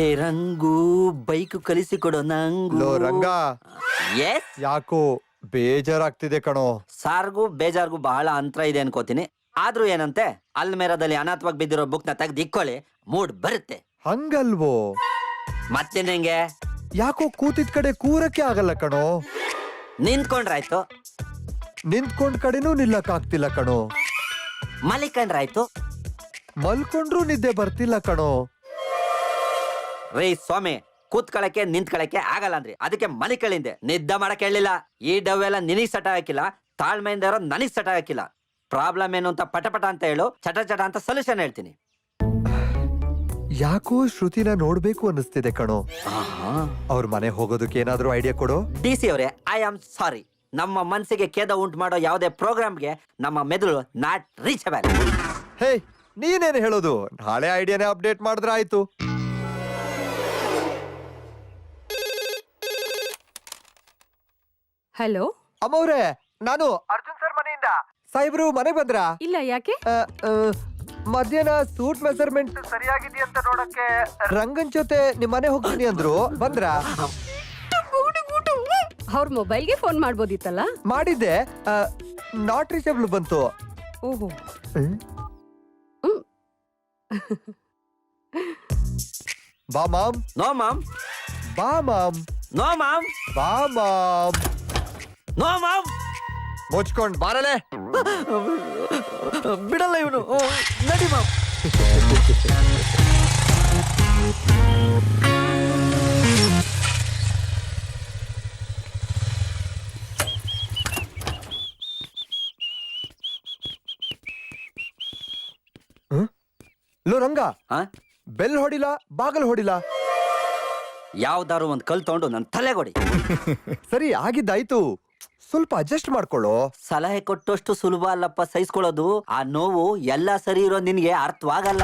ಏ ರಂಗು ಬೈಕ್ ಕಲಿಸಿಕೊಡೋ ನಂಗು. ಲೋ ರಂಗ, ಎಸ್ ಯಾಕೋ ಬೇಜಾರಾಗ್ತಿದೆ ಕಣೋ. ಸಾರ್ಗೂ ಬೇಜಾರ್ಗೂ ಬಹಳ ಅಂತರ ಇದೆ ಅನ್ಕೋತೀನಿ. ಆದ್ರೂ ಏನಂತೆ, ಅಲ್ಮೇರದಲ್ಲಿ ಅನಾಥವಾಗಿ ಬಿದ್ದಿರೋ ಬುಕ್ ನ ತೆಗ್ದು ಇಕ್ಕೊಳ್ಳಿ, ಮೂಡ್ ಬರುತ್ತೆ. ಹಂಗಲ್ವೋ? ಮತ್ತೇನಂಗೆ? ಯಾಕೋ ಕೂತಿದ್ ಕಡೆ ಕೂರಕ್ಕೆ ಆಗಲ್ಲ ಕಣೋ. ನಿಂತ್ಕೊಂಡ್ರಾಯ್ತು. ನಿಂತ್ಕೊಂಡ್ ಕಡೆನೂ ನಿಲ್ಲಕ್ ಆಗ್ತಿಲ್ಲ ಕಣೋ. ಮಲಿಕಂಡ್ರಾಯ್ತು. ಮಲ್ಕೊಂಡ್ರೂ ನಿದ್ದೆ ಬರ್ತಿಲ್ಲ ಕಣೋ. ರೇ ಸ್ವಾಮಿ, ಕೂತ್ಕೊಳಕ್ಕೆ ನಿಂತ್ಕೊಳಕ್ಕೆ ಆಗಲ್ಲ ಅಂದ್ರಿ, ಅದಕ್ಕೆ ಮಲಿಕಳಿಂದೆ. ನಿದ್ದೆ ಮಾಡಕ್ ಹೇಳಿಲ್ಲ. ಈ ಡವ್ ಎಲ್ಲ ನಿನಗ್ ಸಟ ಹಾಕಿಲ್ಲ, ತಾಳ್ಮೆಯಿಂದ ಇರೋ ನನಗ್ ಸಟ ಹಾಕಿಲ್ಲ. ಪ್ರಾಬ್ಲಮ್ ಏನು ಅಂತ ಪಟ ಅಂತ ಹೇಳು, ಚಟ ಅಂತ ಸೊಲ್ಯೂಷನ್ ಹೇಳ್ತೀನಿ. ಯಾಕೋ ಶ್ರುತಿನ ನೋಡ್ಬೇಕು ಅನ್ನಿಸ್ತಿದೆ ಕಣೋ. ಅವ್ರ ಮನೆ ಹೋಗೋದಕ್ಕೆ ಏನಾದ್ರೂ ಐಡಿಯಾ ಕೊಡೋ. DC ಅವರೇ, ಐ ಆಮ್ ಸಾರಿ. ನಮ್ಮ ಮನಸ್ಸಿಗೆ ಖೇದ ಉಂಟು ಮಾಡೋ ಯಾವುದೇ ಪ್ರೋಗ್ರಾಮ್ಗೆ ನಮ್ಮ ಮೆದುಳು ನಾಟ್ ರೀಚಬಲ್. ಹೇ, ನೀನೇನು ಹೇಳೋದು? ಹಳೆ ಐಡಿಯಾನೇ ಅಪ್ಡೇಟ್ ಮಾಡಿದ್ರೆ ಆಯ್ತು. ಹಲೋ ಅಮ್ಮವ್ರೆ, ನಾನು ಅರ್ಜುನ್ ಸರ್ ಮನೆಯಿಂದ. ಸಾಹೇಬ್ರು ಮನೆ ಬಂದ್ರ? ಇಲ್ಲ, ಯಾಕೆ? ಮಧ್ಯಾಹ್ನ ಸೂಟ್ ಮೆಸರ್ಮೆಂಟ್ ಸರಿಯಾಗಿದೆಯಂತ ನೋಡಕ್ಕೆ ರಂಗನ್ ಜೊತೆ ನಿಮ್ ಮನೆ ಹೋಗ್ತೀನಿ ಅಂದ್ರು. ಬಂದ್ರ? ಅವ್ರ ಮೊಬೈಲ್ಗೆ ಫೋನ್ ಮಾಡ್ಬೋದಿತ್ತಲ್ಲ. ಮಾಡಿದ್ದೆ, ನಾಟ್ ರೀಚಬಲ್ ಬಂತು. ಓಹೋ. ಬಾ ಮಾಮ್. ನೋ ಮಾಮ್. ಬಾ ಮಾಮ್. ನೋ ಮಾಮ್. ಬಾ ಮಾಮ್. ನೋ ಮಾಮ್. ಮುಚ್ಕೊಂಡ್ ಬಾರಲೆ. ಬಿಡಲ್ಲ ಇವನು. ನಡಿ ಮಾಮ್. ಲೋ ರಂಗ, ಬೆಲ್ ಹೊಡಿಲ್ಲ, ಬಾಗಲ್ ಹೊಡಿಲ್ಲ. ಯಾವ್ದಾರು ಒಂದ್ ಕಲ್ ತಗೊಂಡು ನನ್ ತಲೆಗೊಡಿ. ಸರಿ, ಆಗಿದ್ದಾಯ್ತು. ಸ್ವಲ್ಪ ಅಡ್ಜಸ್ಟ್ ಮಾಡ್ಕೊಳ್ಳೋ. ಸಲಹೆ ಕೊಟ್ಟಷ್ಟು ಸುಲಭ ಅಲ್ಲಪ್ಪ ಸಹಿಸ್ಕೊಳ್ಳೋದು. ಆ ನೋವು ಎಲ್ಲ ಸರಿ ಇರೋ ನಿನ್ಗೆ ಅರ್ಥವಾಗಲ್ಲ.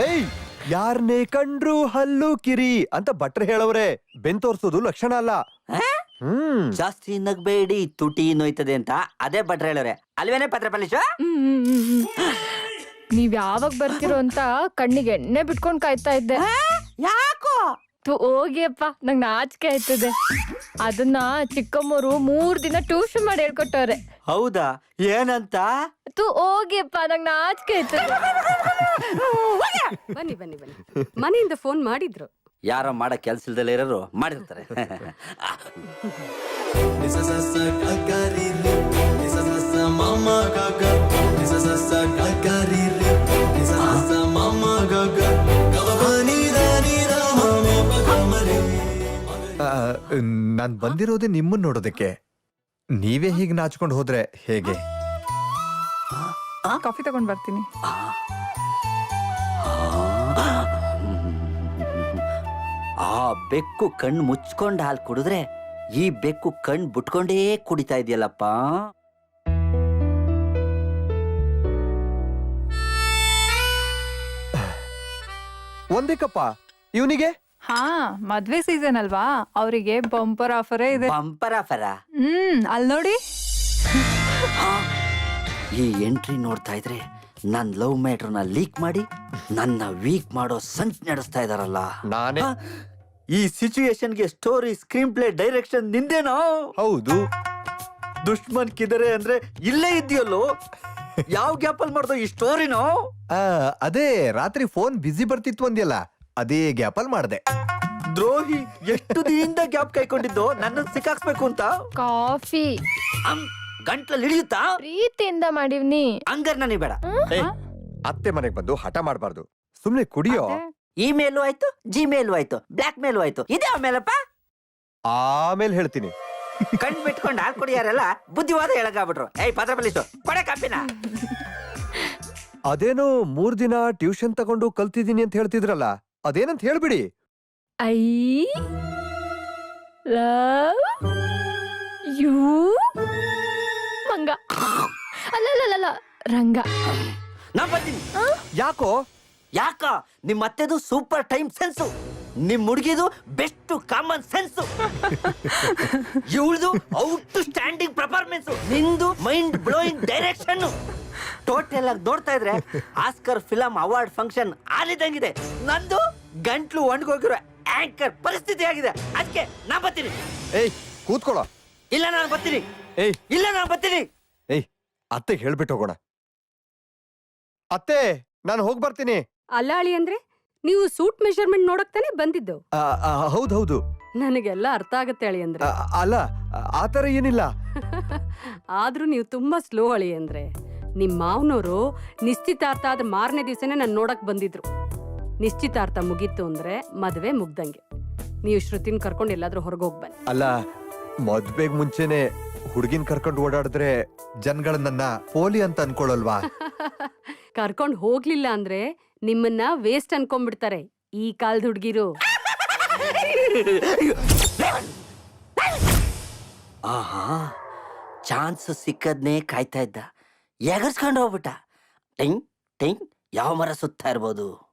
ಏಯ್, ಯಾರನ್ನೇ ಕಂಡ್ರು ಹಲ್ಲು ಕಿರಿ ಅಂತ ಭಟ್ರು ಹೇಳವ್ರೆ. ಬೆನ್ ತೋರ್ಸೋದು ಲಕ್ಷಣ ಅಲ್ಲ. ಜಾಸ್ತಿ ನಗ್ಬೇಡಿ, ತುಟಿ ನೋಯ್ತದೆ ಅಂತ ಅದೇ ಭಟ್ರು ಹೇಳವ್ರೆ ಅಲ್ವೇನೆ ಪತ್ರ ಪಲಿಶ? ನೀವ್ ಯಾವಾಗ ಬರ್ತಿರೋ ಅಂತ ಕಣ್ಣಿಗೆ ಎಣ್ಣೆ ಬಿಟ್ಕೊಂಡ್ ಕಾಯ್ತಾ ಇದ್ದೆ. ಯಾಕೋ? ಹೋಗಿಯಪ್ಪ, ನಂಗ್ ನಾಚಿಕೆ ಆಯ್ತದೆ. ಅದನ್ನ ಚಿಕ್ಕಮ್ಮರು 3 ದಿನ ಟ್ಯೂಷನ್ ಮಾಡಿ ಹೇಳ್ಕೊಟ್ಟವ್ರೆ. ಹೌದಾ? ಏನಂತ? ಹೋಗಿಯಪ್ಪ, ನಂಗ್ ನಾಚಿಕೆ ಆಯ್ತದೆ. ಬನ್ನಿ ಬನ್ನಿ ಬನ್ನಿ. ಮನೆಯಿಂದ ಫೋನ್ ಮಾಡಿದ್ರು. ಯಾರೋ ಮಾಡೋ ಕೆಲ್ಸ ಇಲ್ದಲ್ಲ ಇರೋರು ಮಾಡಿರ್ತಾರೆ. ನಾನ್ ಬಂದಿರೋದೇ ನಿಮ್ಮನ್ ನೋಡೋದಕ್ಕೆ. ನೀವೇ ಹೀಗ್ ನಾಚ್ಕೊಂಡು ಹೋದ್ರೆ ಹೇಗೆ? ಕಾಫಿ ತಗೊಂಡ್ ಬರ್ತೀನಿ. ಆ ಬೆಕ್ಕು ಕಣ್ಣು ಮುಚ್ಕೊಂಡ್ ಹಾಲು ಕುಡಿದ್ರೆ ಈ ಬೆಕ್ಕು ಕಣ್ಣು ಬಿಟ್ಕೊಂಡೇ ಕುಡಿತಾ ಇದೆಯಲ್ಲಪ್ಪ. ಒಂದೇ ಕಪ್ಪ ಇವನಿಗೆ? ಹಾ, ಮದ್ವೆ ಸೀಸನ್ ಅಲ್ವಾ, ಅವರಿಗೆ ಬಂಪರ್ ಆಫರೇ ಇದೆ. ಬಂಪರ್ ಆಫರ? ಅಲ್ಲಿ ನೋಡಿ. ಈ ಎಂಟ್ರಿ ನೋಡ್ತಾ ಇದ್ರೆ ನನ್ ಲವ್ ಮ್ಯಾಟರ್ನ ಲೀಕ್ ಮಾಡಿ ನನ್ನ ವೀಕ್ ಮಾಡೋ ಸಂಚ್ ನಡೆಸ್ತಾ ಇದಾರಲ್ಲ. ನಾನೇ. ಈ ಸಿಚುಯೇಷನ್ಗೆ ಸ್ಟೋರಿ, ಸ್ಕ್ರೀನ್ ಪ್ಲೇ, ಡೈರೆಕ್ಷನ್ ನಿಂದೇನೋ? ಹೌದು. ದುಶ್ಮನ್ ಕಿದರೆ ಅಂದ್ರೆ ಇಲ್ಲೇ ಇದೆಯಲ್ಲೋ. ಯಾವ ಗ್ಯಾಪ್ ಅಲ್ಲಿ ಮಾಡ್ದೋ ಈ ಸ್ಟೋರಿನೋ? ಅದೇ ರಾತ್ರಿ ಫೋನ್ ಬಿಸಿ ಬರ್ತಿತ್ತು ಅಂದ್ಯಲ್ಲ, ಅದೇ ಗ್ಯಾಪ್ ಅಲ್ಲಿ ಮಾಡ್ದೆ. ದ್ರೋಹಿ, ಎಷ್ಟು ದಿನದಿಂದ ಗ್ಯಾಪ್ ಕೈಕೊಂಡಿದ್ದು ನನ್ನ ಸಿಕ್ಕಾಕ್ಸ್ಬೇಕು ಅಂತ. ಕಾಫಿ ಗಂಟ್ಲಲ್ಲಿ ಹಿಡಿಯುತ್ತಾ? ಪ್ರೀತಿಯಿಂದ ಮಾಡಿವ್ನಿ. ಹಂಗಾರ ನನಗೆ ಬೇಡ. ಅತ್ತೆ ಮನೆಗ್ ಬಂದು ಹಠ ಮಾಡ್ಬಾರ್ದು, ಸುಮ್ನೆ ಕುಡಿಯೋ. ಇಮೇಲು ಆಯ್ತು, ಜಿಮೇಲು ಆಯ್ತು, ಬ್ಲಾಕ್ ಮೇಲು ಆಯ್ತು, ಇದೇ ಆಮೇಲಪ್ಪ. ಆಮೇಲೆ ಹೇಳ್ತೀನಿ. ಕಣ್ ಬಿಟ್ಕೊಂಡು ಹಾಲ್ ಕುಡಿಯಾರೆಲ್ಲ ಬುದ್ಧಿವಾದ ಹೇಳಕ್ಕಾಗ್ಬಿಟ್ರು. ಏಯ್ ಪತ್ರ ಪಲಿಸು, ಕೊಡೆ ಕಾಪಿನ. ಅದೇನೋ 3 ದಿನ ಟ್ಯೂಷನ್ ತಗೊಂಡು ಕಲ್ತಿದೀನಿ ಅಂತ ಹೇಳ್ತಿದ್ರಲ್ಲ, ಅದೇನಂತ ಹೇಳ್ಬಿಡಿ. ಐ ಲವ್ ಯು ಮಂಗ. ಅಲ್ಲ, ರಂಗ. ನಾ ಬರ್ತೀನಿ. ಯಾಕೋ? ಯಾಕ? ನಿಮ್ಮ ಅತ್ತೆದು ಸೂಪರ್ ಟೈಮ್ ಸೆನ್ಸು. ನಿಮ್ ಹುಡುಗಿದು ಬೆಸ್ಟ್ ಕಾಮನ್ ಸೆನ್ಸ್, ಇವಳ್ದು ಔಟ್ ಸ್ಟ್ಯಾಂಡಿಂಗ್ ಪರ್ಫಾರ್ಮೆನ್ಸ್, ನಿಂದು ಮೈಂಡ್ ಬ್ಲೋಯಿಂಗ್ ಡೈರೆಕ್ಷನ್. ಟೋಟಲ್ ಆಗಿ ನೋಡ್ತಾ ಇದ್ರೆ ಆಸ್ಕರ್ ಫಿಲಂ ಅವಾರ್ಡ್ ಫಂಕ್ಷನ್ ಆಲಿದಂಗಿದೆ. ನಂದು ಗಂಟ್ಲು ಒಣಗೋಗಿರೋ ಆಂಕರ್ ಪರಿಸ್ಥಿತಿ ಆಗಿದೆ. ಅದಕ್ಕೆ ನಾ ಬರ್ತೀನಿ. ಏಯ್ ಕೂತ್ಕೊಳ್ಳೋ. ಇಲ್ಲ ನಾನು ಬರ್ತೀನಿ. ಏಯ್ ಇಲ್ಲ ನಾನು ಬರ್ತೀನಿ. ಏಯ್ ಅತ್ತೆ ಹೇಳ್ಬಿಟ್ಟು ಹೋಗೋಣ. ಅತ್ತೆ ನಾನು ಹೋಗಿ ಬರ್ತೀನಿ. ಅಲ್ಲ ಅಳಿ ಅಂದ್ರೆ ನೀವು ಸೂಟ್ ಮೆಷರ್ಮೆಂಟ್ ನೋಡಕ್ ತಾನೇ ಬಂದಿದ್ದು. ಹೌದು. ನನಗೆಲ್ಲ ಅರ್ಥ ಆಗತ್ತೆ ಅಳಿ ಅಂದ್ರೆ. ಅಲ್ಲ ಆತರ ಏನಿಲ್ಲ. ಆದ್ರೂ ನೀವು ತುಂಬಾ ಸ್ಲೋ ಅಳಿ ಅಂದ್ರೆ. ನಿಮ್ ಮಾವನವರು ನಿಶ್ಚಿತಾರ್ಥ ಆದ ಮಾರನೇ ದಿವಸನೇ ನಾನು ನೋಡಕ್ ಬಂದಿದ್ರು. ನಿಶ್ಚಿತಾರ್ಥ ಮುಗೀತು ಅಂದ್ರೆ ಮದ್ವೆ ಮುಗ್ದಂಗೆ. ನೀವು ಶ್ರುತಿನ್ ಕರ್ಕೊಂಡು ಎಲ್ಲಾದ್ರೂ ಹೊರಗೋಗ್ ಬನ್ನಿ. ಅಲ್ಲ ಮದ್ವೆಗ್ ಮುಂಚೆನೆ ಹುಡುಗಿನ್ ಕರ್ಕೊಂಡು ಓಡಾಡಿದ್ರೆ ಜನಗಳು ನನ್ನ ಪೋಲಿ ಅಂತ ಅನ್ಕೊಳಲ್ವಾ? ಕರ್ಕೊಂಡ್ ಹೋಗ್ಲಿಲ್ಲ ಅಂದ್ರೆ ನಿಮ್ಮನ್ನ ವೇಸ್ಟ್ ಅನ್ಕೊಂಡ್ಬಿಡ್ತಾರೆ ಈ ಕಾಲದ ಹುಡ್ಗಿರು. ಆಹಾ, ಚಾನ್ಸ್ ಸಿಕ್ಕದ್ನೇ ಕಾಯ್ತಾ ಇದ್ದ, ಎಗರ್ಸ್ಕೊಂಡು ಹೋಗ್ಬಿಟ್ಟ. ಟಿಂಗ್ ಟಿಂಗ್ ಯಾವ ಮರ ಸುತ್ತಾ ಇರ್ಬೋದು?